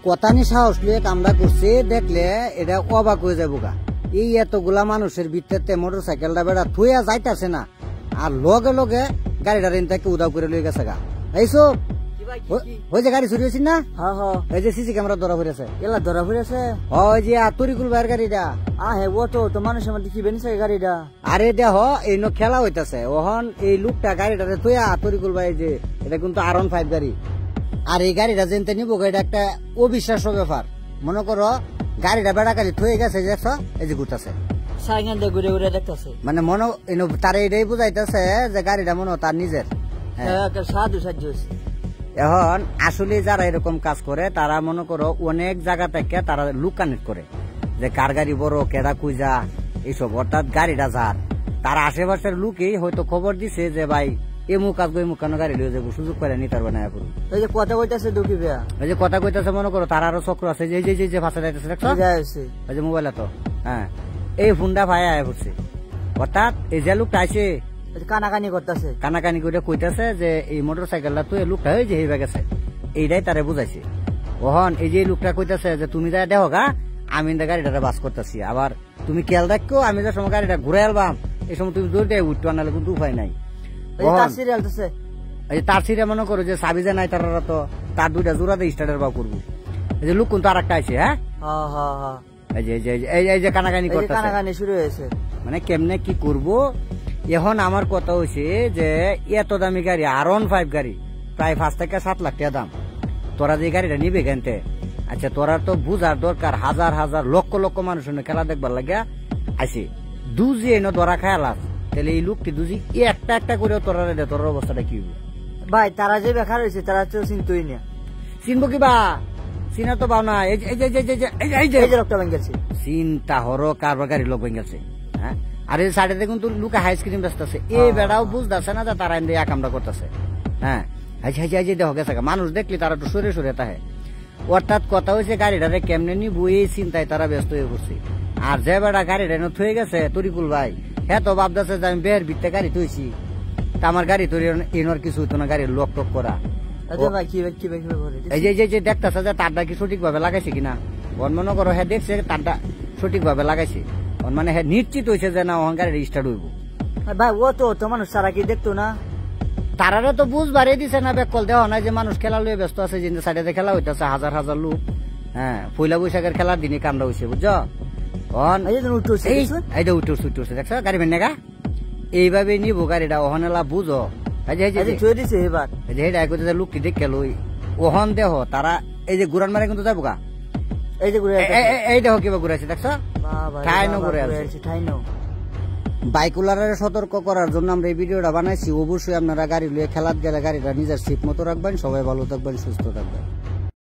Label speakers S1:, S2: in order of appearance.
S1: কথানি সাহস লিয়ে কামড়া করছে দেখলে এটা অবাক হয়ে যাবো গা। এই এতগুলা মানুষের ভিতরে মোটর সাইকেলটা বেড়া থুয়া যাইতাছে না, আর লগে লগে গাড়িটা রেন থেকে উদাও করে লয়ে গেছে গা। এইসব ওই যে গাড়ি চুরি হয়েছিল না, এই যে সিসি ক্যামেরা ধরা পড়েছে, এলা ধরা পড়েছে। ওই যে তরিকুল ভাইয়ের গাড়িটা, হে ও তো মানুষের মধ্যে কি বেনিছে গাড়িটা। আরে দেহ এই খেলা হইতাছে, ওহন এই লোকটা গাড়িটারে তুইয়া তরিকুল ভাই যে এটা কিন্তু R15 গাড়ি, আর এই গাড়িটা যেতে নিবো এটা একটা অবিশ্বাস্য ব্যাপার। মনে করো গাড়িটা বেড়া গাড়ি থয়ে গেছে, দেখছ এই যে ঘুরতেছে সাইকেল দিয়ে ঘুরে ঘুরে দেখতেছে, মানে মনে তার এটাই বুঝাইতেছে যে গাড়িটা মনে তার নিজের। সাধু সাহায্য এখন আসলে যারা এরকম কাজ করে তারা মনে করো অনেক জায়গা থেকে তারা লুক কানেক্ট করে যে কার গাড়ি বড় কেডা কুইজা এইসব, অর্থাৎ গাড়িটা যার তার আশেপাশের লুকেই হয়তো খবর দিছে যে ভাই এমুক কাজ এমুক কেন গাড়ি লিয়ে যাবো, সুযোগ করে নি তার বানায় করুন। এই যে কথা কইতাছে দুঃখী ভাইয়া, এই যে কথা কইতাছে মনে করো তার আরো চক্র আছে যে যে যে ভাষা যাইতেছে ওই যে মোবাইল তো, হ্যাঁ এই ফোনটা ভাই আয় পড়ছে, অর্থাৎ এই যে লোকটা আছে কানাকানি করতেছে, কানাকানি করে কইতাছে যে এই মোটর সাইকেলটা তুই লোকটা হয়ে যে হইবা গেছে, এইটাই তারে বুঝাইছে। ওহন এই যে লোকটা কইতাছে যে তুমি যা দেখো গা আমি গাড়িটা বাস করতেছি, আবার তুমি খেয়াল রাখো আমি যে সময় গাড়িটা ঘুরে আলবাম এই সময় তুমি দৌড় দিয়ে উঠতে আনালে কিন্তু উপায় নাই। তার সিরিয়াল মনে করো যে সাবি যে নাই তারা তো তার দুইটা জোড়াতে স্টার্টার বা করবো, এই যে লোক কিন্তু আর একটা আছে, হ্যাঁ এই যে কানাকানি করতে কানাকানি শুরু হয়েছে, মানে কেমনে কি করবো। এখন আমার কথা হয়েছে যে এত দামি গাড়ি R15 গাড়ি প্রায় 5 থেকে 7 লাখ টাকা দাম, তোরা যে গাড়িটা নিবে কেনতে, আচ্ছা তোরা তো বুঝার দরকার হাজার হাজার লক্ষ লক্ষ মানুষ খেলা দেখবার লাগিয়া আছে, দুজি এনে ধরা খেয়ালাস তাহলে এই লোকটি দুজি একটা একটা করে তোরা রে তোর অবস্থাটা কি হবে ভাই। তারা যে বেকার হয়েছে তারা তো চিনতই না, চিনবো কিবা চিনা তো পাও না, এই যে লোকটা ভেঙেছে চিন্তা হরো কারবার গাড়ির লোক ভেঙেছে, হ্যাঁ আর এই সাইডে দেখুন তোর লুকে আইসক্রিম বেচতেছে, এই বেড়াও বুঝতেছে না যে তারা এনে কামটা করতেছে, হ্যাঁ দেখো গেছে মানুষ দেখলি তারা একটু সরে সরে তাহে। অর্থাৎ কথা হয়েছে গাড়িটারে কেমনে নিবো এই চিন্তায় তারা ব্যস্ত হয়ে পড়ছে। আর যে বেড়া গাড়িটা এনে থয়ে গেছে তরিকুল ভাই হ্যাঁ তো ভাবতেছে যে আমি বের ভিত্তে গাড়ি থইছি, তা আমার গাড়ি তৈরি এনার কিছু হইতো না, গাড়ির লক টক করা। এই যে দেখতেছে যে তারটা কি সঠিক ভাবে লাগাইছে কিনা, মনে করো হ্যাঁ দেখছে তারটা সঠিক ভাবে লাগাইছে, মানে হ্যাঁ নিশ্চিত হয়েছে যে না ওখান গাড়ি স্টার্ট হইব। ভাই ও তো মানুষ সারা কি দেখতো না, তারা তো বুঝবারই দিছে না, বেকল দেওয়া নাই যে মানুষ খেলা লয়ে ব্যস্ত আছে, যে সাইডে খেলা হইতেছে হাজার হাজার লোক, হ্যাঁ পয়লা বৈশাখের খেলার দিনে কামড়া হয়েছে বুঝছো। উঠছে দেখছো গাড়ি ভেন্নেগা এইভাবে নিবো গাড়িটা ওহনেলা বুঝো লোকটি দেখে লই ওহন দেহ তারা এই যে গুরান মারে কিন্তু যাবো গা, এই দেখো কিবা ঘুরাইছে দেখছো বাইকুলারে সতর্ক করার জন্য আমরা এই ভিডিওটা বানাইছি। অবশ্যই আপনারা গাড়ি লিয়ে খেলার গেলে গাড়িটা নিজের সিট মতো রাখবেন। সবাই ভালো থাকবেন, সুস্থ থাকবেন।